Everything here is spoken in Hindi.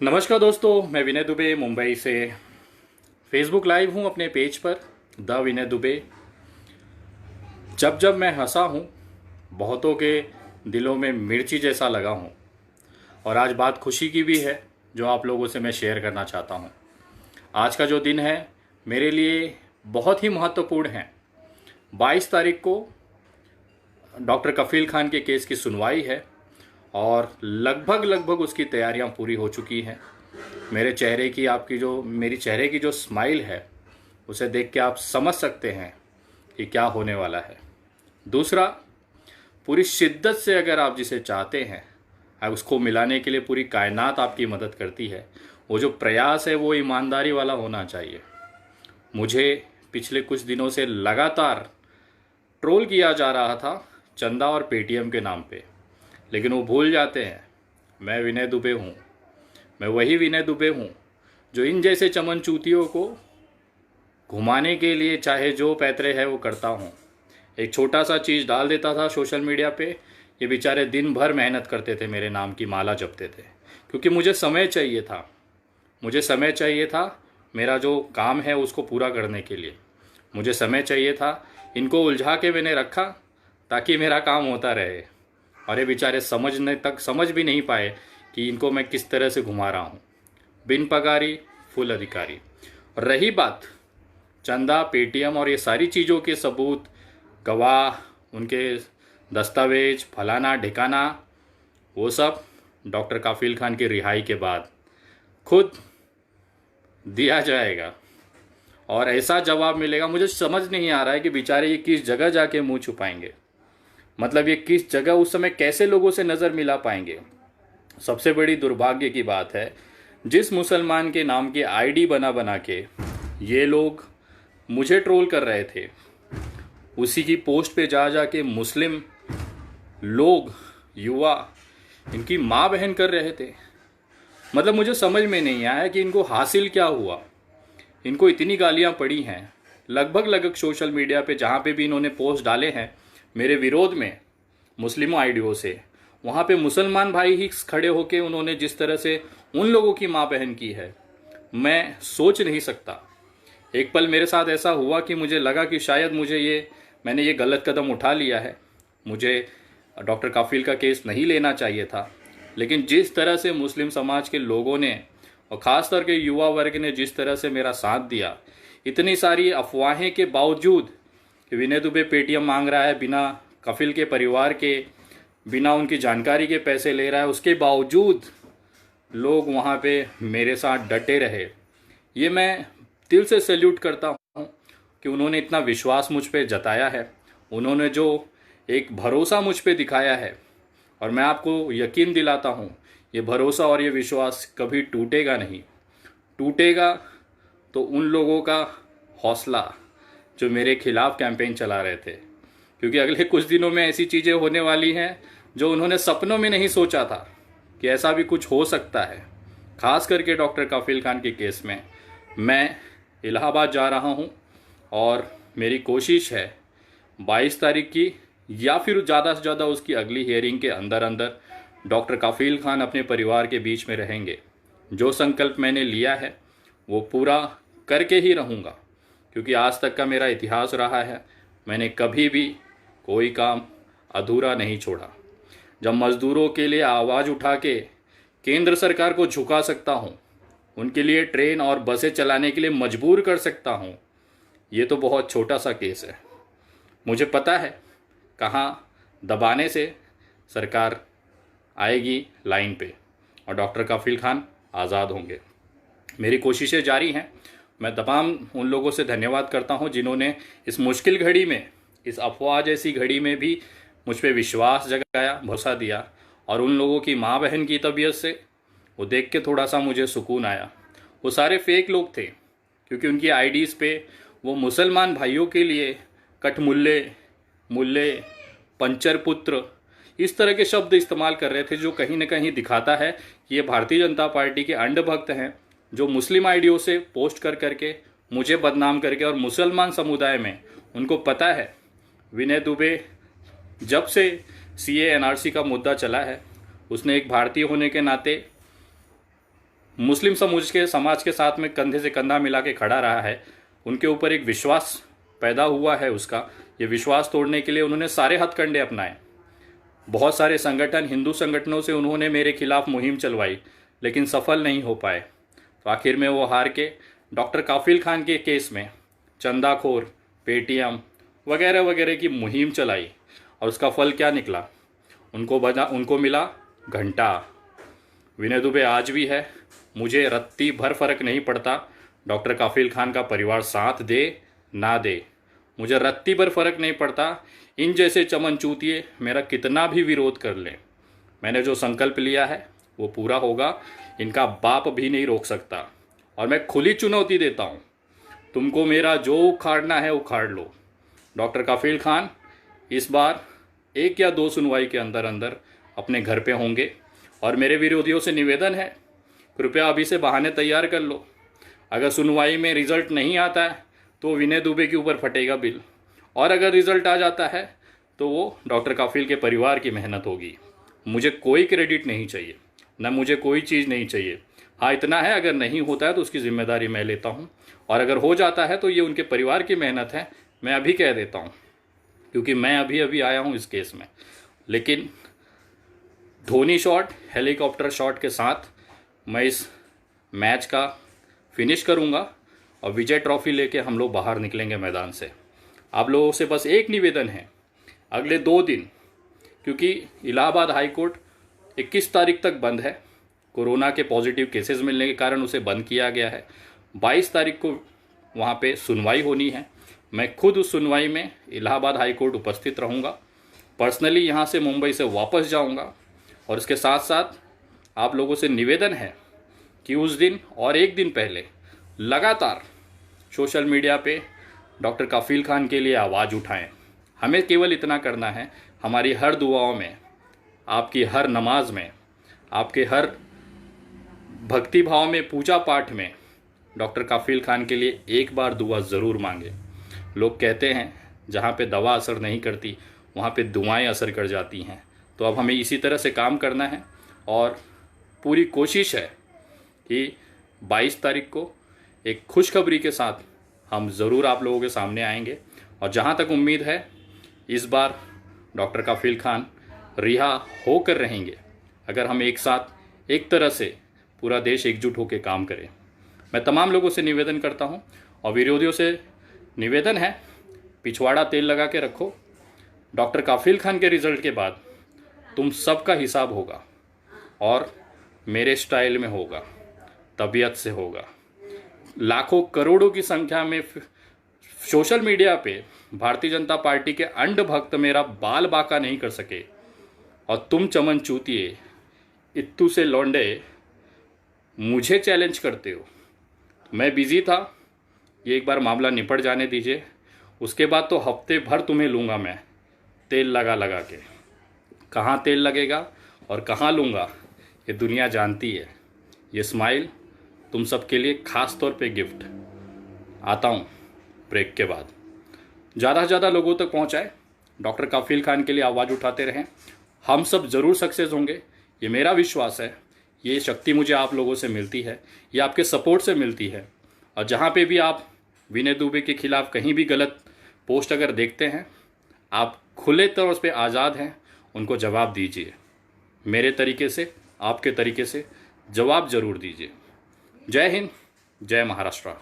नमस्कार दोस्तों, मैं विनय दुबे मुंबई से फेसबुक लाइव हूँ अपने पेज पर द विनय दुबे। जब जब मैं हंसा हूँ बहुतों के दिलों में मिर्ची जैसा लगा हूँ। और आज बात खुशी की भी है जो आप लोगों से मैं शेयर करना चाहता हूँ। आज का जो दिन है मेरे लिए बहुत ही महत्वपूर्ण है। 22 तारीख को डॉक्टर कफील खान के केस की सुनवाई है और लगभग उसकी तैयारियां पूरी हो चुकी हैं। मेरे चेहरे की मेरी चेहरे की जो स्माइल है उसे देख के आप समझ सकते हैं कि क्या होने वाला है। दूसरा, पूरी शिद्दत से अगर आप जिसे चाहते हैं उसको मिलाने के लिए पूरी कायनात आपकी मदद करती है। वो जो प्रयास है वो ईमानदारी वाला होना चाहिए। मुझे पिछले कुछ दिनों से लगातार ट्रोल किया जा रहा था चंदा और पेटीएम के नाम पे, लेकिन वो भूल जाते हैं मैं विनय दुबे हूँ। मैं वही विनय दुबे हूँ जो इन जैसे चमनचूतियों को घुमाने के लिए चाहे जो पैतरे है वो करता हूँ। एक छोटा सा चीज़ डाल देता था सोशल मीडिया पे, ये बेचारे दिन भर मेहनत करते थे, मेरे नाम की माला जपते थे, क्योंकि मुझे समय चाहिए था। मेरा जो काम है उसको पूरा करने के लिए मुझे समय चाहिए था। इनको उलझा के मैंने रखा ताकि मेरा काम होता रहे, और ये बेचारे समझ भी नहीं पाए कि इनको मैं किस तरह से घुमा रहा हूँ। बिन पगारी फुल अधिकारी। और रही बात चंदा, पेटीएम और ये सारी चीज़ों के सबूत, गवाह, उनके दस्तावेज, फलाना ढिकाना, वो सब डॉक्टर कफील खान की रिहाई के बाद खुद दिया जाएगा और ऐसा जवाब मिलेगा। मुझे समझ नहीं आ रहा है कि बेचारे ये किस जगह जाके मुंह छुपाएंगे। मतलब ये किस जगह उस समय कैसे लोगों से नज़र मिला पाएंगे। सबसे बड़ी दुर्भाग्य की बात है, जिस मुसलमान के नाम की आईडी बना के ये लोग मुझे ट्रोल कर रहे थे, उसी की पोस्ट पे जा के मुस्लिम लोग, युवा, इनकी माँ बहन कर रहे थे। मतलब मुझे समझ में नहीं आया कि इनको हासिल क्या हुआ। इनको इतनी गालियाँ पड़ी हैं लगभग सोशल मीडिया पे, जहाँ पे भी इन्होंने पोस्ट डाले हैं मेरे विरोध में मुस्लिमों आईडियों से, वहाँ पे मुसलमान भाई ही खड़े होके उन्होंने जिस तरह से उन लोगों की माँ बहन की है, मैं सोच नहीं सकता। एक पल मेरे साथ ऐसा हुआ कि मुझे लगा कि शायद मैंने ये गलत कदम उठा लिया है, मुझे डॉक्टर कफील का केस नहीं लेना चाहिए था। लेकिन जिस तरह से मुस्लिम समाज के लोगों ने और ख़ासतौर के युवा वर्ग ने जिस तरह से मेरा साथ दिया, इतनी सारी अफवाहें के बावजूद कि विनय दुबे पेटीएम मांग रहा है, बिना कफील के परिवार के, बिना उनकी जानकारी के पैसे ले रहा है, उसके बावजूद लोग वहाँ पे मेरे साथ डटे रहे। ये मैं दिल से सैल्यूट करता हूँ कि उन्होंने इतना विश्वास मुझ पे जताया है, उन्होंने जो एक भरोसा मुझ पे दिखाया है। और मैं आपको यकीन दिलाता हूँ ये भरोसा और ये विश्वास कभी टूटेगा नहीं। टूटेगा तो उन लोगों का हौसला जो मेरे खिलाफ कैंपेन चला रहे थे, क्योंकि अगले कुछ दिनों में ऐसी चीज़ें होने वाली हैं जो उन्होंने सपनों में नहीं सोचा था कि ऐसा भी कुछ हो सकता है। खास करके डॉक्टर कफील खान के केस में मैं इलाहाबाद जा रहा हूं और मेरी कोशिश है 22 तारीख की या फिर ज़्यादा से ज़्यादा उसकी अगली हियरिंग के अंदर डॉक्टर कफील खान अपने परिवार के बीच में रहेंगे। जो संकल्प मैंने लिया है वो पूरा करके ही रहूँगा, क्योंकि आज तक का मेरा इतिहास रहा है, मैंने कभी भी कोई काम अधूरा नहीं छोड़ा। जब मज़दूरों के लिए आवाज़ उठा के केंद्र सरकार को झुका सकता हूँ, उनके लिए ट्रेन और बसें चलाने के लिए मजबूर कर सकता हूँ, ये तो बहुत छोटा सा केस है। मुझे पता है कहाँ दबाने से सरकार आएगी लाइन पे और डॉक्टर कफील खान आज़ाद होंगे। मेरी कोशिशें जारी हैं। मैं तमाम उन लोगों से धन्यवाद करता हूं जिन्होंने इस मुश्किल घड़ी में, इस अफवाह जैसी घड़ी में भी मुझ पे विश्वास जगाया, भरोसा दिया। और उन लोगों की माँ बहन की तबीयत से वो देख के थोड़ा सा मुझे सुकून आया। वो सारे फेक लोग थे, क्योंकि उनकी आईडीज़ पे वो मुसलमान भाइयों के लिए मुल्ले, पंचर पुत्र, इस तरह के शब्द इस्तेमाल कर रहे थे, जो कहीं ना कहीं दिखाता है कि ये भारतीय जनता पार्टी के अंधभक्त हैं, जो मुस्लिम आईडियों से पोस्ट कर करके मुझे बदनाम करके, और मुसलमान समुदाय में उनको पता है विनय दुबे जब से सीए एनआरसी का मुद्दा चला है, उसने एक भारतीय होने के नाते मुस्लिम समाज के साथ में कंधे से कंधा मिला के खड़ा रहा है, उनके ऊपर एक विश्वास पैदा हुआ है उसका, ये विश्वास तोड़ने के लिए उन्होंने सारे हथकंडे अपनाए। बहुत सारे संगठन, हिंदू संगठनों से उन्होंने मेरे खिलाफ मुहिम चलवाई, लेकिन सफल नहीं हो पाए। तो आखिर में वो हार के डॉक्टर काफिल खान के केस में चंदाखोर, पेटीएम वगैरह वगैरह की मुहिम चलाई, और उसका फल क्या निकला? उनको मिला घंटा। विनय दुबे आज भी है, मुझे रत्ती भर फर्क नहीं पड़ता डॉक्टर काफिल खान का परिवार साथ दे ना दे, मुझे रत्ती भर फर्क नहीं पड़ता इन जैसे चमन चूतिए मेरा कितना भी विरोध कर लें। मैंने जो संकल्प लिया है वो पूरा होगा, इनका बाप भी नहीं रोक सकता। और मैं खुली चुनौती देता हूँ, तुमको मेरा जो उखाड़ना है उखाड़ लो। डॉक्टर काफिल खान इस बार 1 या 2 सुनवाई के अंदर अंदर अपने घर पे होंगे, और मेरे विरोधियों से निवेदन है, कृपया अभी से बहाने तैयार कर लो। अगर सुनवाई में रिजल्ट नहीं आता है तो विनय दुबे के ऊपर फटेगा बिल, और अगर रिजल्ट आ जाता है तो वो डॉक्टर काफिल के परिवार की मेहनत होगी। मुझे कोई क्रेडिट नहीं चाहिए, न मुझे कोई चीज़ नहीं चाहिए। हाँ, इतना है, अगर नहीं होता है तो उसकी जिम्मेदारी मैं लेता हूँ, और अगर हो जाता है तो ये उनके परिवार की मेहनत है, मैं अभी कह देता हूँ, क्योंकि मैं अभी अभी आया हूँ इस केस में। लेकिन धोनी शॉट, हेलीकॉप्टर शॉट के साथ मैं इस मैच का फिनिश करूँगा, और विजय ट्रॉफी लेके हम लोग बाहर निकलेंगे मैदान से। आप लोगों से बस एक निवेदन है, अगले 2 दिन, क्योंकि इलाहाबाद हाई कोर्ट 21 तारीख तक बंद है, कोरोना के पॉजिटिव केसेस मिलने के कारण उसे बंद किया गया है। 22 तारीख को वहाँ पे सुनवाई होनी है। मैं खुद उस सुनवाई में इलाहाबाद हाई कोर्ट उपस्थित रहूँगा। पर्सनली यहाँ से मुंबई से वापस जाऊँगा, और इसके साथ साथ आप लोगों से निवेदन है कि उस दिन और 1 दिन पहले लगातार सोशल मीडिया पे डॉक्टर काफिल खान के लिए आवाज़ उठाएं। हमें केवल इतना करना है, हमारी हर दुआओं में, आपकी हर नमाज में, आपके हर भक्ति भाव में, पूजा पाठ में डॉक्टर काफिल खान के लिए एक बार दुआ ज़रूर मांगे। लोग कहते हैं जहाँ पे दवा असर नहीं करती वहाँ पे दुआएं असर कर जाती हैं। तो अब हमें इसी तरह से काम करना है, और पूरी कोशिश है कि 22 तारीख को एक खुशखबरी के साथ हम ज़रूर आप लोगों के सामने आएंगे। और जहाँ तक उम्मीद है, इस बार डॉक्टर काफिल खान रिहा होकर रहेंगे, अगर हम एक साथ एक तरह से पूरा देश एकजुट होकर काम करें। मैं तमाम लोगों से निवेदन करता हूँ, और विरोधियों से निवेदन है, पिछवाड़ा तेल लगा के रखो। डॉक्टर काफिल खान के रिज़ल्ट के बाद तुम सबका हिसाब होगा, और मेरे स्टाइल में होगा, तबीयत से होगा। लाखों करोड़ों की संख्या में सोशल मीडिया पे भारतीय जनता पार्टी के अंध भक्त मेरा बाल बाका नहीं कर सके, और तुम चमन चूतिए, इत्तू से लौंडे मुझे चैलेंज करते हो। मैं बिजी था, ये एक बार मामला निपट जाने दीजिए, उसके बाद तो हफ्ते भर तुम्हें लूँगा मैं, तेल लगा लगा के। कहाँ तेल लगेगा और कहाँ लूँगा ये दुनिया जानती है। ये स्माइल तुम सबके लिए ख़ास तौर पे गिफ्ट। आता हूँ ब्रेक के बाद। ज़्यादा से ज़्यादा लोगों तक पहुँचाए, डॉक्टर काफिल खान के लिए आवाज़ उठाते रहें। हम सब ज़रूर सक्सेस होंगे, ये मेरा विश्वास है। ये शक्ति मुझे आप लोगों से मिलती है, ये आपके सपोर्ट से मिलती है। और जहाँ पे भी आप विनय दुबे के खिलाफ़ कहीं भी गलत पोस्ट अगर देखते हैं, आप खुले तौर पे आज़ाद हैं, उनको जवाब दीजिए। मेरे तरीके से, आपके तरीके से जवाब ज़रूर दीजिए। जय हिंद, जय महाराष्ट्र।